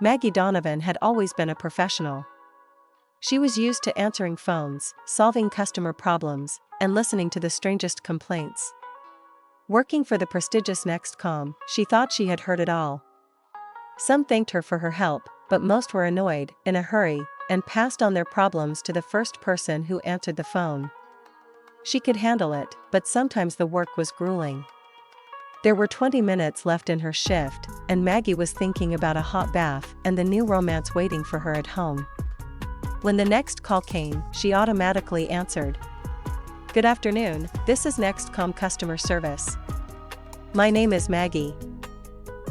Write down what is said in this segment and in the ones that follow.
Maggie Donovan had always been a professional. She was used to answering phones, solving customer problems, and listening to the strangest complaints. Working for the prestigious Nextcom, she thought she had heard it all. Some thanked her for her help, but most were annoyed, in a hurry, and passed on their problems to the first person who answered the phone. She could handle it, but sometimes the work was grueling. There were 20 minutes left in her shift, and Maggie was thinking about a hot bath and the new romance waiting for her at home. When the next call came, she automatically answered. "Good afternoon, this is Nextcom customer service. My name is Maggie.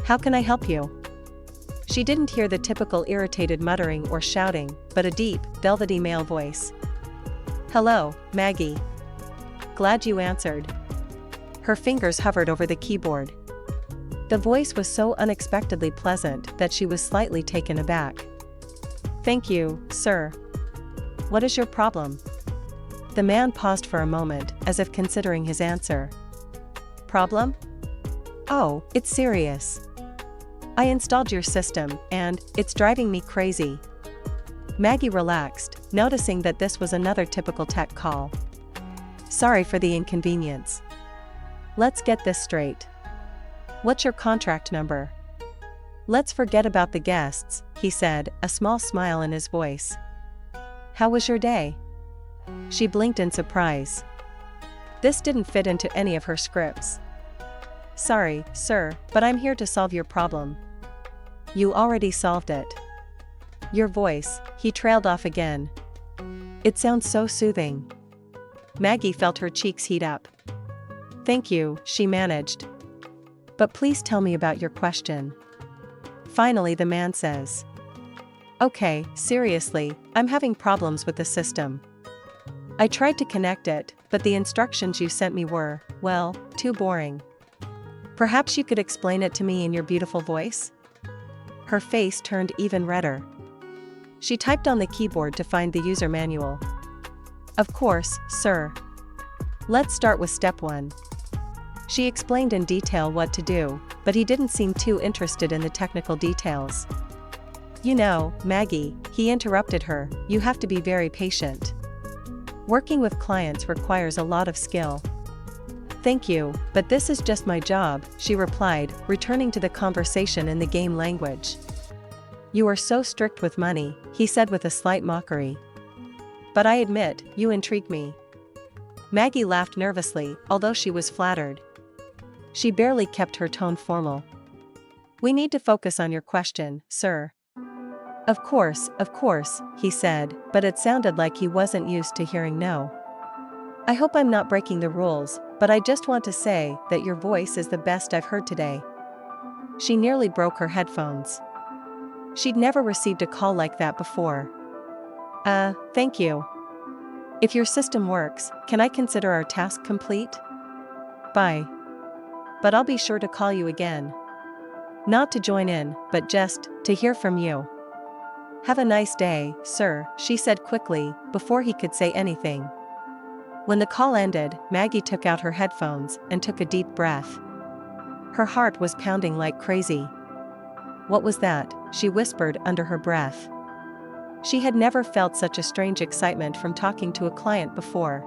How can I help you?" She didn't hear the typical irritated muttering or shouting, but a deep, velvety male voice. "Hello, Maggie. Glad you answered." Her fingers hovered over the keyboard. The voice was so unexpectedly pleasant that she was slightly taken aback. "Thank you, sir. What is your problem?" The man paused for a moment, as if considering his answer. "Problem? Oh, it's serious. I installed your system, and it's driving me crazy." Maggie relaxed, noticing that this was another typical tech call. "Sorry for the inconvenience. Let's get this straight. What's your contract number?" "Let's forget about the guests," he said, a small smile in his voice. "How was your day?" She blinked in surprise. This didn't fit into any of her scripts. "Sorry, sir, but I'm here to solve your problem." "You already solved it." "Your voice," he trailed off again. "It sounds so soothing." Maggie felt her cheeks heat up. "Thank you," she managed. "But please tell me about your question." Finally the man says. "Okay, seriously, I'm having problems with the system. I tried to connect it, but the instructions you sent me were, well, too boring. Perhaps you could explain it to me in your beautiful voice?" Her face turned even redder. She typed on the keyboard to find the user manual. "Of course, sir. Let's start with step 1. She explained in detail what to do, but he didn't seem too interested in the technical details. "You know, Maggie," he interrupted her, "you have to be very patient. Working with clients requires a lot of skill." "Thank you, but this is just my job," she replied, returning to the conversation in the game language. "You are so strict with money," he said with a slight mockery. "But I admit, you intrigue me." Maggie laughed nervously, although she was flattered. She barely kept her tone formal. "We need to focus on your question, sir." Of course, he said, but it sounded like he wasn't used to hearing no. "I hope I'm not breaking the rules, but I just want to say that your voice is the best I've heard today." She nearly broke her headphones. She'd never received a call like that before. Thank you. If your system works, can I consider our task complete? Bye. But I'll be sure to call you again. Not to join in, but just to hear from you." "Have a nice day, sir," she said quickly, before he could say anything. When the call ended, Maggie took out her headphones and took a deep breath. Her heart was pounding like crazy. "What was that?" she whispered under her breath. She had never felt such a strange excitement from talking to a client before.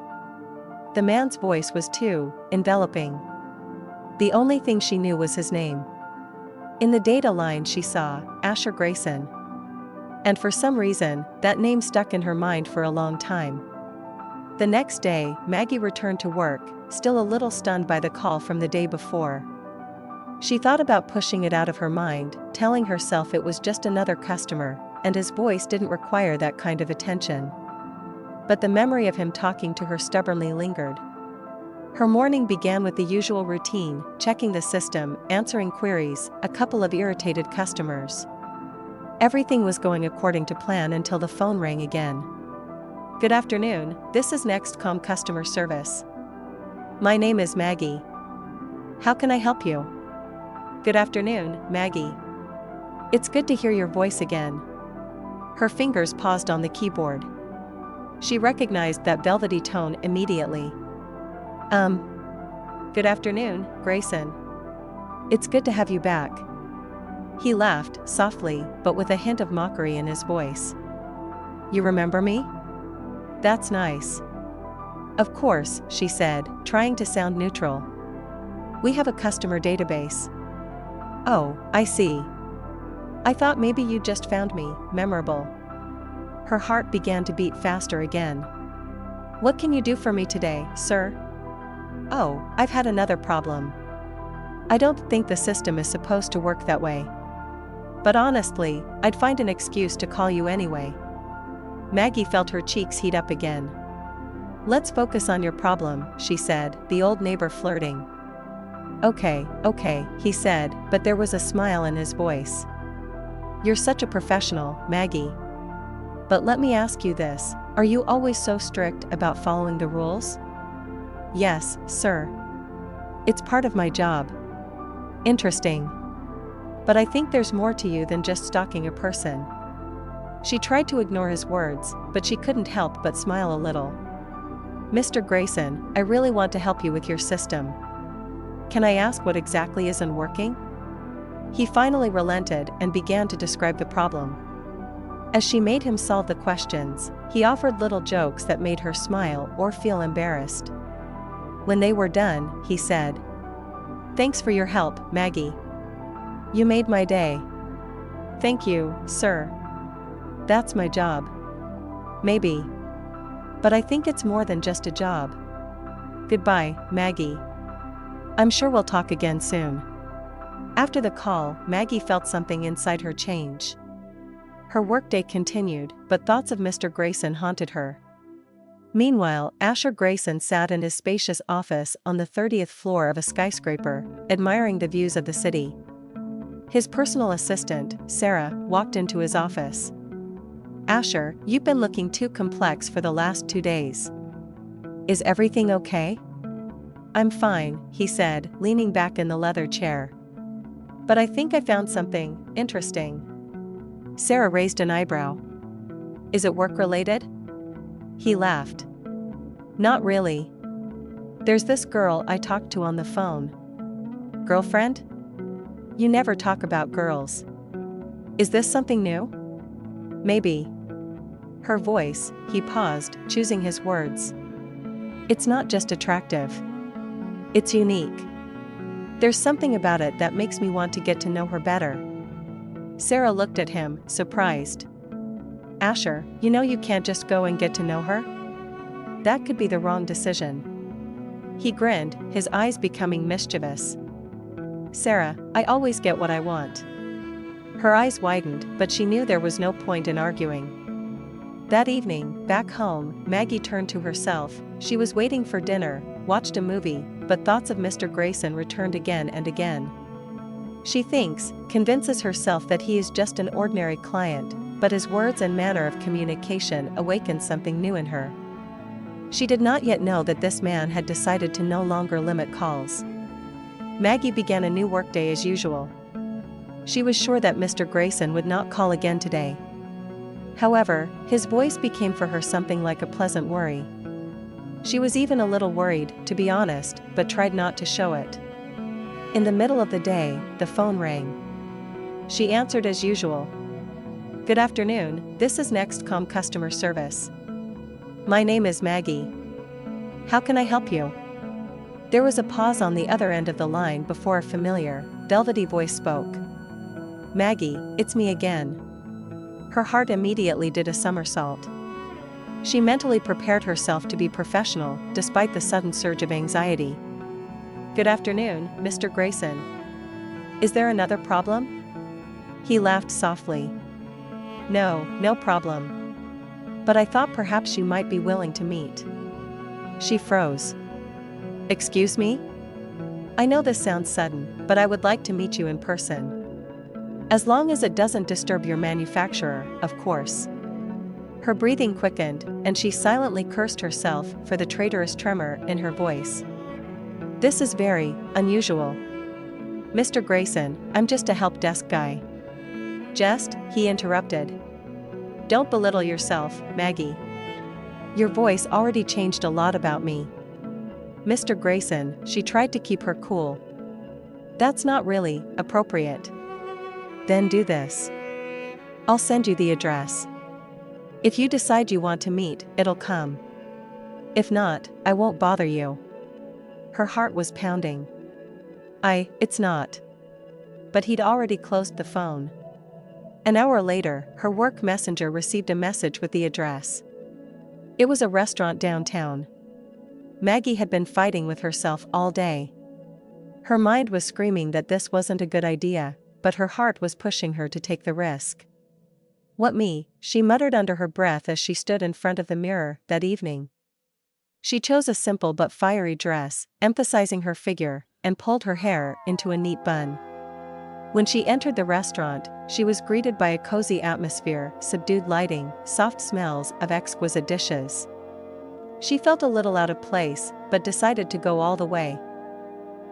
The man's voice was too enveloping. The only thing she knew was his name. In the data line she saw, Asher Grayson. And for some reason, that name stuck in her mind for a long time. The next day, Maggie returned to work, still a little stunned by the call from the day before. She thought about pushing it out of her mind, telling herself it was just another customer, and his voice didn't require that kind of attention. But the memory of him talking to her stubbornly lingered. Her morning began with the usual routine, checking the system, answering queries, a couple of irritated customers. Everything was going according to plan until the phone rang again. "Good afternoon, this is Nextcom customer service. My name is Maggie. How can I help you?" "Good afternoon, Maggie. It's good to hear your voice again." Her fingers paused on the keyboard. She recognized that velvety tone immediately. Good afternoon, Grayson. It's good to have you back." He laughed, softly, but with a hint of mockery in his voice. You remember me? That's nice. Of course, she said, trying to sound neutral. We have a customer database. Oh, I see. I thought maybe you just found me memorable. Her heart began to beat faster again. What can you do for me today, sir? Oh, I've had another problem. I don't think the system is supposed to work that way. But honestly, I'd find an excuse to call you anyway. Maggie felt her cheeks heat up again. Let's focus on your problem, she said, the old neighbor flirting. Okay, he said, but there was a smile in his voice. You're such a professional, Maggie. But let me ask you this, are you always so strict about following the rules? Yes, sir. It's part of my job. Interesting. But I think there's more to you than just stalking a person. She tried to ignore his words, but she couldn't help but smile a little. Mr. Grayson, I really want to help you with your system. Can I ask what exactly isn't working? He finally relented and began to describe the problem. As she made him solve the questions, he offered little jokes that made her smile or feel embarrassed. When they were done, he said, Thanks for your help, Maggie. You made my day. Thank you, sir. That's my job. Maybe. But I think it's more than just a job. Goodbye, Maggie. I'm sure we'll talk again soon. After the call, Maggie felt something inside her change. Her workday continued, but thoughts of Mr. Grayson haunted her. Meanwhile, Asher Grayson sat in his spacious office on the 30th floor of a skyscraper, admiring the views of the city. His personal assistant, Sarah, walked into his office. Asher, you've been looking too complex for the last 2 days. Is everything okay? I'm fine, he said, leaning back in the leather chair. But I think I found something interesting. Sarah raised an eyebrow. Is it work-related? He laughed. Not really. There's this girl I talked to on the phone. Girlfriend? You never talk about girls. Is this something new? Maybe. Her voice, he paused, choosing his words. It's not just attractive. It's unique. There's something about it that makes me want to get to know her better. Sarah looked at him, surprised. Asher, you know you can't just go and get to know her? That could be the wrong decision. He grinned, his eyes becoming mischievous. Sarah, I always get what I want. Her eyes widened, but she knew there was no point in arguing. That evening, back home, Maggie turned to herself. She was waiting for dinner, watched a movie, but thoughts of Mr. Grayson returned again and again. She convinces herself that he is just an ordinary client, but his words and manner of communication awakened something new in her. She did not yet know that this man had decided to no longer limit calls. Maggie began a new workday as usual. She was sure that Mr. Grayson would not call again today. However, his voice became for her something like a pleasant worry. She was even a little worried, to be honest, but tried not to show it. In the middle of the day, the phone rang. She answered as usual. Good afternoon, this is Nextcom customer service. My name is Maggie. How can I help you? There was a pause on the other end of the line before a familiar, velvety voice spoke. Maggie, it's me again. Her heart immediately did a somersault. She mentally prepared herself to be professional, despite the sudden surge of anxiety. Good afternoon, Mr. Grayson. Is there another problem? He laughed softly. No problem. But I thought perhaps you might be willing to meet. She froze. Excuse me? I know this sounds sudden, but I would like to meet you in person. As long as it doesn't disturb your manufacturer, of course. Her breathing quickened, and she silently cursed herself for the traitorous tremor in her voice. This is very unusual. Mr. Grayson, I'm just a help desk guy. Just, he interrupted. Don't belittle yourself, Maggie. Your voice already changed a lot about me. Mr. Grayson, she tried to keep her cool. That's not really appropriate. Then do this. I'll send you the address. If you decide you want to meet, it'll come. If not, I won't bother you. Her heart was pounding. It's not. But he'd already closed the phone. An hour later, her work messenger received a message with the address. It was a restaurant downtown. Maggie had been fighting with herself all day. Her mind was screaming that this wasn't a good idea, but her heart was pushing her to take the risk. What me, she muttered under her breath as she stood in front of the mirror that evening. She chose a simple but fiery dress, emphasizing her figure, and pulled her hair into a neat bun. When she entered the restaurant, she was greeted by a cozy atmosphere, subdued lighting, soft smells of exquisite dishes. She felt a little out of place, but decided to go all the way.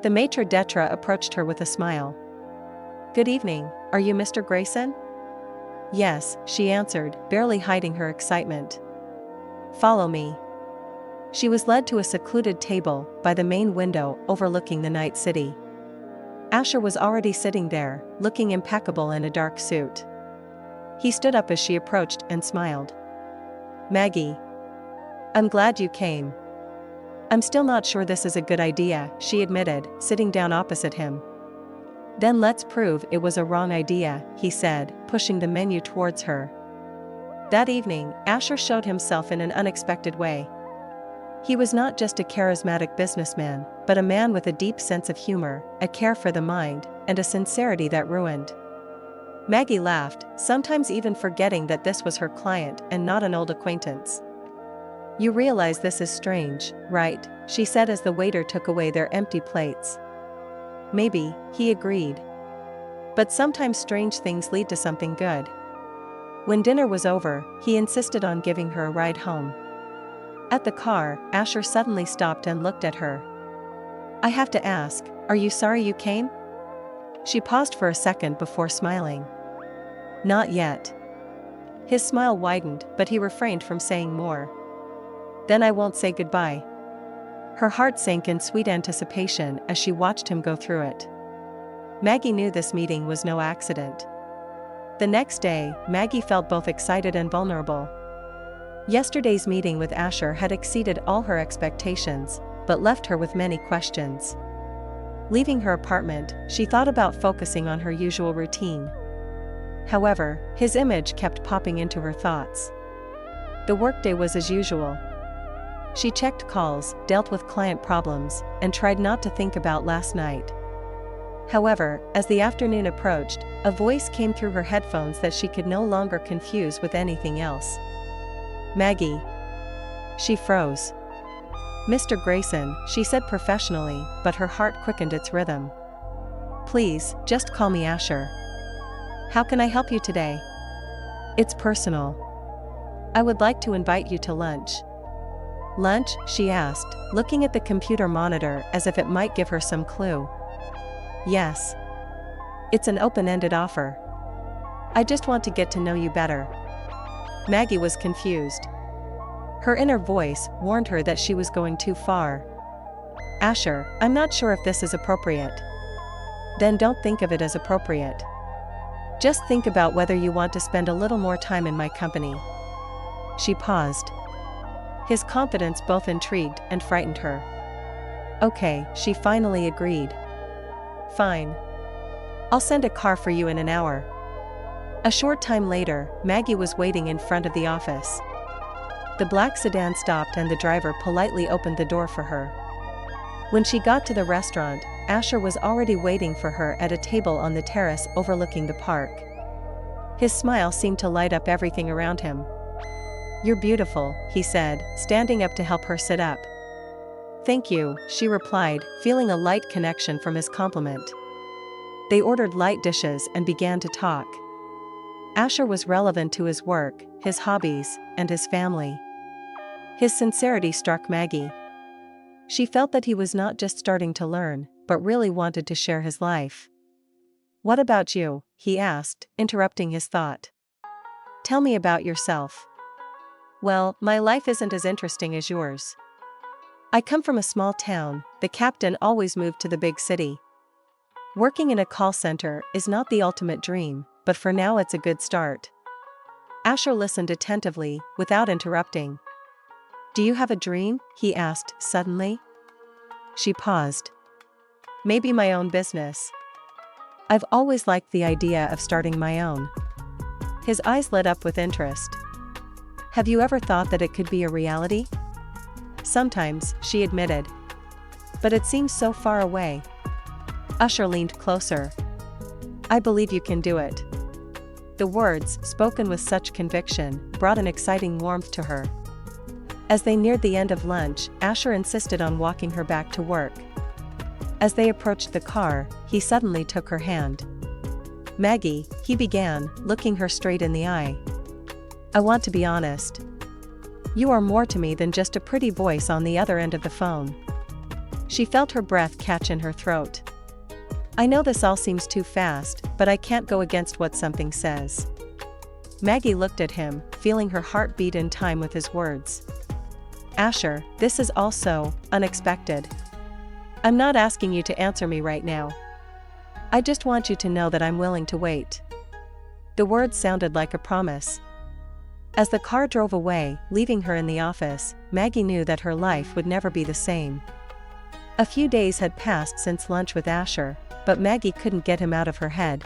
The maitre d' approached her with a smile. "Good evening, are you Mr. Grayson?" "Yes," she answered, barely hiding her excitement. "Follow me." She was led to a secluded table by the main window overlooking the night city. Asher was already sitting there, looking impeccable in a dark suit. He stood up as she approached and smiled. "Maggie. I'm glad you came." "I'm still not sure this is a good idea," she admitted, sitting down opposite him. "Then let's prove it was a wrong idea," he said, pushing the menu towards her. That evening, Asher showed himself in an unexpected way. He was not just a charismatic businessman, but a man with a deep sense of humor, a care for the mind, and a sincerity that ruined. Maggie laughed, sometimes even forgetting that this was her client and not an old acquaintance. "You realize this is strange, right?" she said as the waiter took away their empty plates. "Maybe," he agreed. "But sometimes strange things lead to something good." When dinner was over, he insisted on giving her a ride home. At the car, Asher suddenly stopped and looked at her. "I have to ask, are you sorry you came?" She paused for a second before smiling. "Not yet." His smile widened, but he refrained from saying more. "Then I won't say goodbye." Her heart sank in sweet anticipation as she watched him go through it. Maggie knew this meeting was no accident. The next day, Maggie felt both excited and vulnerable. Yesterday's meeting with Asher had exceeded all her expectations, but left her with many questions. Leaving her apartment, she thought about focusing on her usual routine. However, his image kept popping into her thoughts. The workday was as usual. She checked calls, dealt with client problems, and tried not to think about last night. However, as the afternoon approached, a voice came through her headphones that she could no longer confuse with anything else. "Maggie." She froze. "Mr. Grayson," she said professionally, but her heart quickened its rhythm. "Please, just call me Asher." "How can I help you today?" "It's personal. I would like to invite you to lunch." "Lunch?" she asked, looking at the computer monitor as if it might give her some clue. "Yes. It's an open-ended offer. I just want to get to know you better." Maggie was confused. Her inner voice warned her that she was going too far. "Asher, I'm not sure if this is appropriate." "Then don't think of it as appropriate. Just think about whether you want to spend a little more time in my company." She paused. His confidence both intrigued and frightened her. "Okay," she finally agreed. "Fine. I'll send a car for you in an hour." A short time later, Maggie was waiting in front of the office. The black sedan stopped and the driver politely opened the door for her. When she got to the restaurant, Asher was already waiting for her at a table on the terrace overlooking the park. His smile seemed to light up everything around him. "You're beautiful," he said, standing up to help her sit up. "Thank you," she replied, feeling a light connection from his compliment. They ordered light dishes and began to talk. Asher was relevant to his work, his hobbies, and his family. His sincerity struck Maggie. She felt that he was not just starting to learn, but really wanted to share his life. "What about you?" he asked, interrupting his thought. "Tell me about yourself." "Well, my life isn't as interesting as yours. I come from a small town, the captain always moved to the big city." Working in a call center is not the ultimate dream, but for now it's a good start. Asher listened attentively, without interrupting. Do you have a dream? He asked, suddenly. She paused. Maybe my own business. I've always liked the idea of starting my own. His eyes lit up with interest. Have you ever thought that it could be a reality? Sometimes, she admitted. But it seems so far away. Asher leaned closer. I believe you can do it. The words, spoken with such conviction, brought an exciting warmth to her. As they neared the end of lunch, Asher insisted on walking her back to work. As they approached the car, he suddenly took her hand. Maggie, he began, looking her straight in the eye. I want to be honest. You are more to me than just a pretty voice on the other end of the phone. She felt her breath catch in her throat. I know this all seems too fast, but I can't go against what something says. Maggie looked at him, feeling her heart beat in time with his words. Asher, this is all so unexpected. I'm not asking you to answer me right now. I just want you to know that I'm willing to wait. The words sounded like a promise. As the car drove away, leaving her in the office, Maggie knew that her life would never be the same. A few days had passed since lunch with Asher, but Maggie couldn't get him out of her head.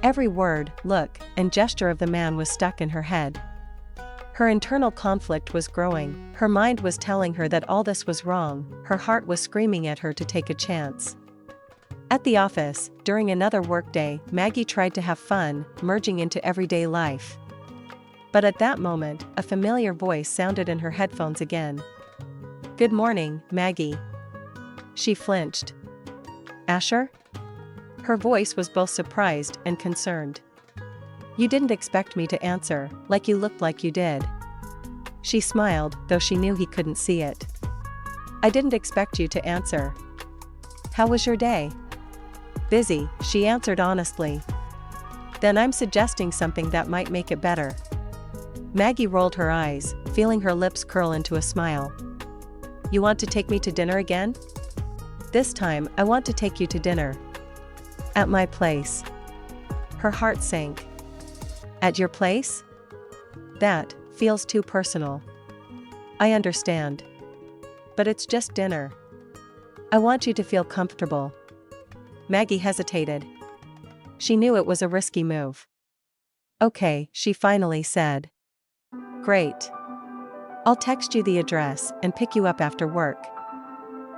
Every word, look, and gesture of the man was stuck in her head. Her internal conflict was growing, her mind was telling her that all this was wrong, her heart was screaming at her to take a chance. At the office, during another workday, Maggie tried to have fun, merging into everyday life. But at that moment, a familiar voice sounded in her headphones again. Good morning, Maggie. She flinched. Asher? Her voice was both surprised and concerned. You didn't expect me to answer, like you looked like you did. She smiled, though she knew he couldn't see it. I didn't expect you to answer. How was your day? Busy, she answered honestly. Then I'm suggesting something that might make it better. Maggie rolled her eyes, feeling her lips curl into a smile. You want to take me to dinner again? This time, I want to take you to dinner. At my place. Her heart sank. At your place? That feels too personal. I understand. But it's just dinner. I want you to feel comfortable. Maggie hesitated. She knew it was a risky move. Okay, she finally said. Great. I'll text you the address and pick you up after work.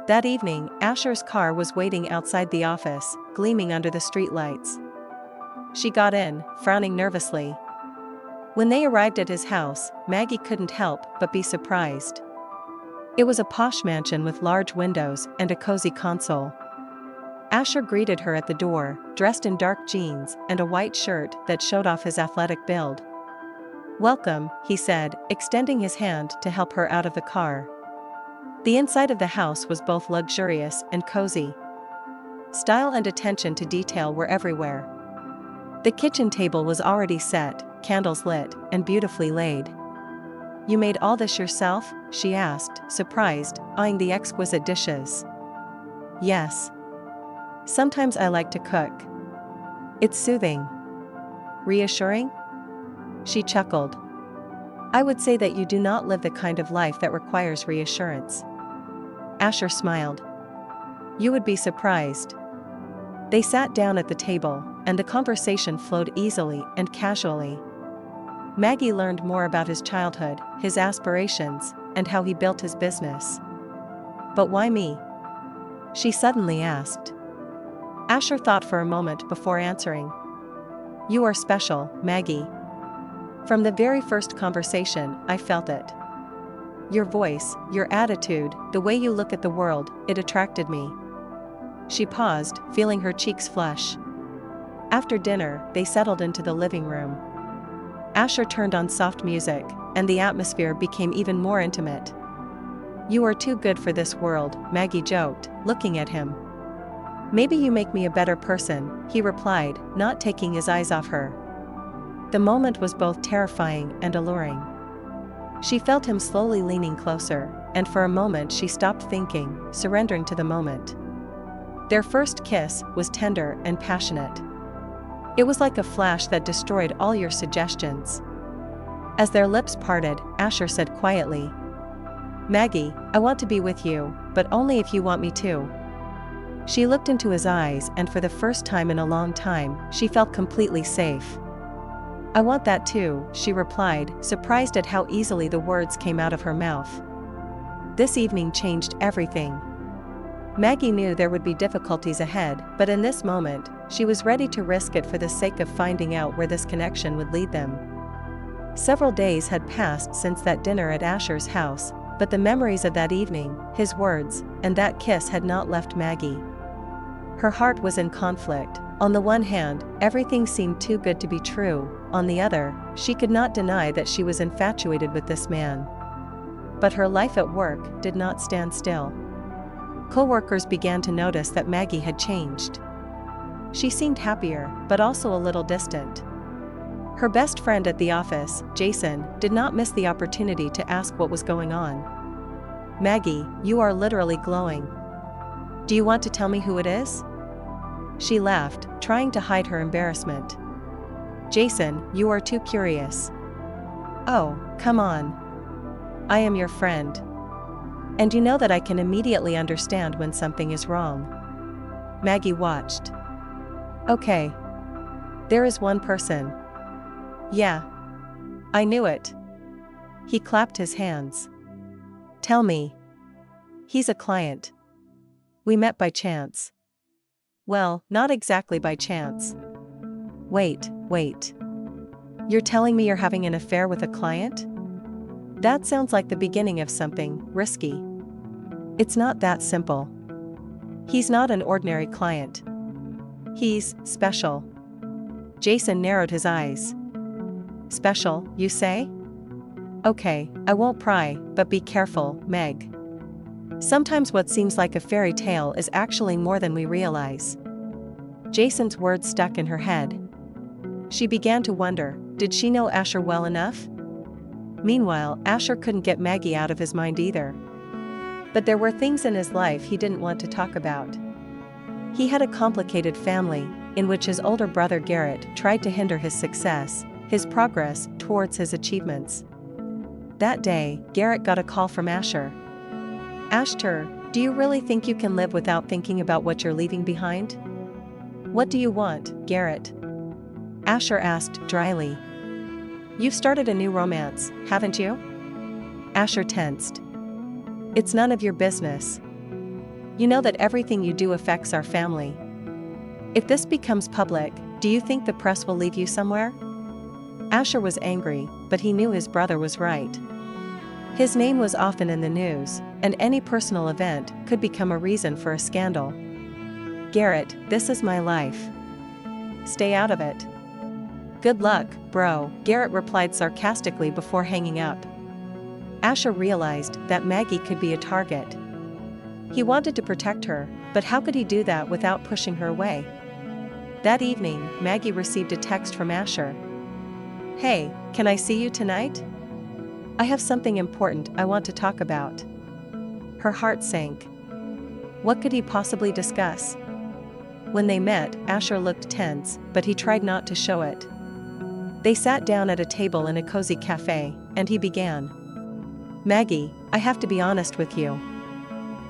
That evening, Asher's car was waiting outside the office, gleaming under the streetlights. She got in, frowning nervously. When they arrived at his house, Maggie couldn't help but be surprised. It was a posh mansion with large windows and a cozy console. Asher greeted her at the door, dressed in dark jeans and a white shirt that showed off his athletic build. Welcome, he said, extending his hand to help her out of the car. The inside of the house was both luxurious and cozy. Style and attention to detail were everywhere. The kitchen table was already set, candles lit, and beautifully laid. You made all this yourself? She asked, surprised, eyeing the exquisite dishes. Yes. Sometimes I like to cook. It's soothing. Reassuring? She chuckled. I would say that you do not live the kind of life that requires reassurance. Asher smiled. You would be surprised. They sat down at the table, and the conversation flowed easily and casually. Maggie learned more about his childhood, his aspirations, and how he built his business. But why me? She suddenly asked. Asher thought for a moment before answering. You are special, Maggie. From the very first conversation, I felt it. Your voice, your attitude, the way you look at the world, it attracted me. She paused, feeling her cheeks flush. After dinner, they settled into the living room. Asher turned on soft music, and the atmosphere became even more intimate. You are too good for this world, Maggie joked, looking at him. Maybe you make me a better person, he replied, not taking his eyes off her. The moment was both terrifying and alluring. She felt him slowly leaning closer, and for a moment she stopped thinking, surrendering to the moment. Their first kiss was tender and passionate. It was like a flash that destroyed all your suggestions. As their lips parted, Asher said quietly, "Maggie, I want to be with you, but only if you want me to." She looked into his eyes, and for the first time in a long time, she felt completely safe. "I want that too," she replied, surprised at how easily the words came out of her mouth. This evening changed everything. Maggie knew there would be difficulties ahead, but in this moment, she was ready to risk it for the sake of finding out where this connection would lead them. Several days had passed since that dinner at Asher's house, but the memories of that evening, his words, and that kiss had not left Maggie. Her heart was in conflict. On the one hand, everything seemed too good to be true. On the other, she could not deny that she was infatuated with this man. But her life at work did not stand still. Co-workers began to notice that Maggie had changed. She seemed happier, but also a little distant. Her best friend at the office, Jason, did not miss the opportunity to ask what was going on. "Maggie, you are literally glowing. Do you want to tell me who it is?" She laughed, trying to hide her embarrassment. "Jason, you are too curious." "Oh, come on. I am your friend. And you know that I can immediately understand when something is wrong." Maggie watched. "Okay. There is one person." "Yeah. I knew it." He clapped his hands. "Tell me." "He's a client. We met by chance." "Well, not exactly by chance." Wait. You're telling me you're having an affair with a client? That sounds like the beginning of something risky." "It's not that simple. He's not an ordinary client. He's special." Jason narrowed his eyes. "Special, you say? Okay, I won't pry, but be careful, Meg. Sometimes what seems like a fairy tale is actually more than we realize." Jason's words stuck in her head. She began to wonder, did she know Asher well enough? Meanwhile, Asher couldn't get Maggie out of his mind either. But there were things in his life he didn't want to talk about. He had a complicated family, in which his older brother Garrett tried to hinder his success, his progress towards his achievements. That day, Garrett got a call from Asher. "Asher, do you really think you can live without thinking about what you're leaving behind?" "What do you want, Garrett?" Asher asked dryly. "You've started a new romance, haven't you?" Asher tensed. "It's none of your business. You know that everything you do affects our family. If this becomes public, do you think the press will leave you somewhere?" Asher was angry, but he knew his brother was right. His name was often in the news, and any personal event could become a reason for a scandal. "Garrett, this is my life. Stay out of it." "Good luck, bro," Garrett replied sarcastically before hanging up. Asher realized that Maggie could be a target. He wanted to protect her, but how could he do that without pushing her away? That evening, Maggie received a text from Asher. "Hey, can I see you tonight? I have something important I want to talk about." Her heart sank. What could he possibly discuss? When they met, Asher looked tense, but he tried not to show it. They sat down at a table in a cozy cafe, and he began. "Maggie, I have to be honest with you."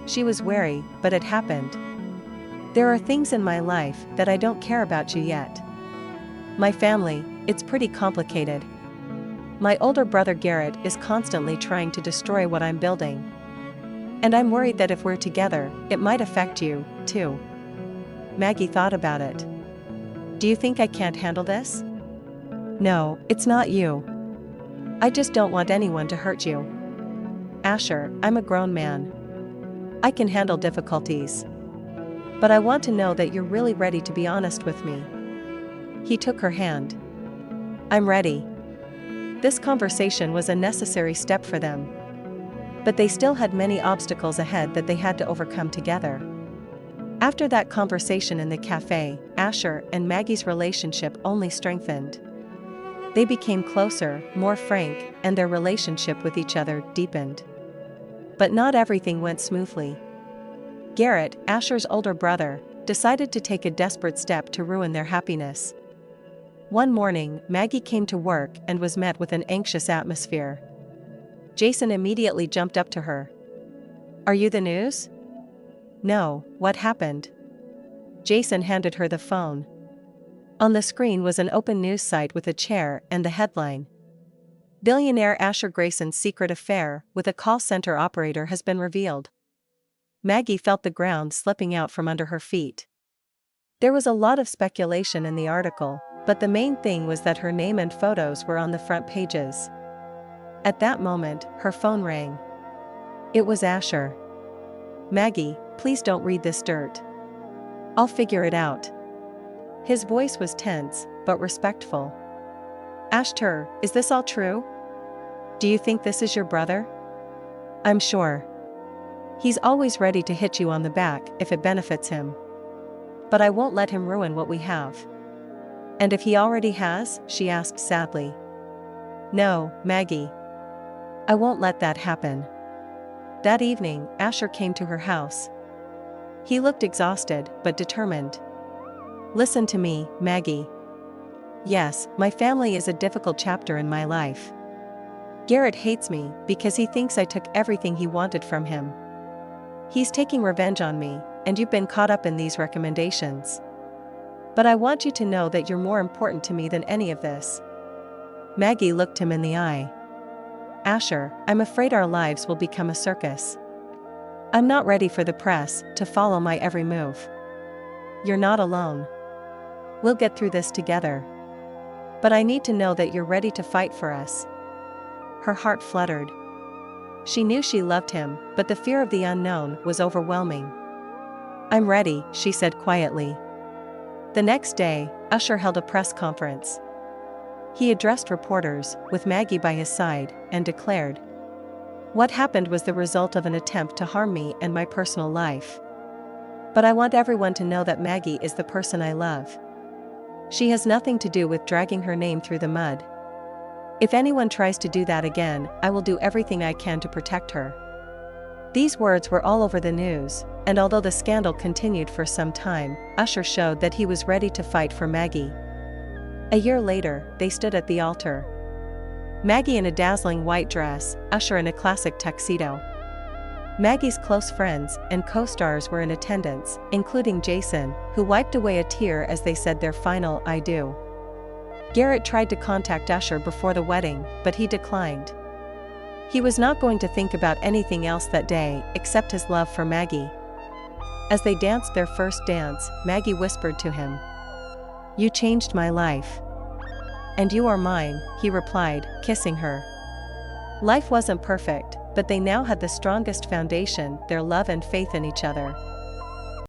She was wary, but it happened. "There are things in my life that I don't care about you yet. My family, it's pretty complicated. My older brother Garrett is constantly trying to destroy what I'm building. And I'm worried that if we're together, it might affect you, too." Maggie thought about it. "Do you think I can't handle this?" "No, it's not you. I just don't want anyone to hurt you." "Asher, I'm a grown man. I can handle difficulties. But I want to know that you're really ready to be honest with me." He took her hand. "I'm ready." This conversation was a necessary step for them. But they still had many obstacles ahead that they had to overcome together. After that conversation in the cafe, Asher and Maggie's relationship only strengthened. They became closer, more frank, and their relationship with each other deepened. But not everything went smoothly. Garrett, Asher's older brother, decided to take a desperate step to ruin their happiness. One morning, Maggie came to work and was met with an anxious atmosphere. Jason immediately jumped up to her. "Are you the news?" "No, what happened?" Jason handed her the phone. On the screen was an open news site with a chair and the headline: "Billionaire Asher Grayson's secret affair with a call center operator has been revealed." Maggie felt the ground slipping out from under her feet. There was a lot of speculation in the article, but the main thing was that her name and photos were on the front pages. At that moment, her phone rang. It was Asher. "Maggie, please don't read this dirt. I'll figure it out." His voice was tense, but respectful. "Asher, is this all true? Do you think this is your brother?" "I'm sure. He's always ready to hit you on the back if it benefits him. But I won't let him ruin what we have." "And if he already has?" she asked sadly. "No, Maggie. I won't let that happen." That evening, Asher came to her house. He looked exhausted, but determined. "Listen to me, Maggie. Yes, my family is a difficult chapter in my life. Garrett hates me because he thinks I took everything he wanted from him. He's taking revenge on me, and you've been caught up in these recommendations. But I want you to know that you're more important to me than any of this." Maggie looked him in the eye. "Asher, I'm afraid our lives will become a circus. I'm not ready for the press to follow my every move. You're not alone. We'll get through this together. But I need to know that you're ready to fight for us." Her heart fluttered. She knew she loved him, but the fear of the unknown was overwhelming. "I'm ready," she said quietly. The next day, Asher held a press conference. He addressed reporters, with Maggie by his side, and declared, "What happened was the result of an attempt to harm me and my personal life. But I want everyone to know that Maggie is the person I love. She has nothing to do with dragging her name through the mud. If anyone tries to do that again, I will do everything I can to protect her." These words were all over the news, and although the scandal continued for some time, Asher showed that he was ready to fight for Maggie. A year later, they stood at the altar. Maggie in a dazzling white dress, Asher in a classic tuxedo. Maggie's close friends and co-stars were in attendance, including Jason, who wiped away a tear as they said their final "I do." Garrett tried to contact Asher before the wedding, but he declined. He was not going to think about anything else that day except his love for Maggie. As they danced their first dance, Maggie whispered to him, "You changed my life." "And you are mine," he replied, kissing her. Life wasn't perfect, but they now had the strongest foundation, their love and faith in each other.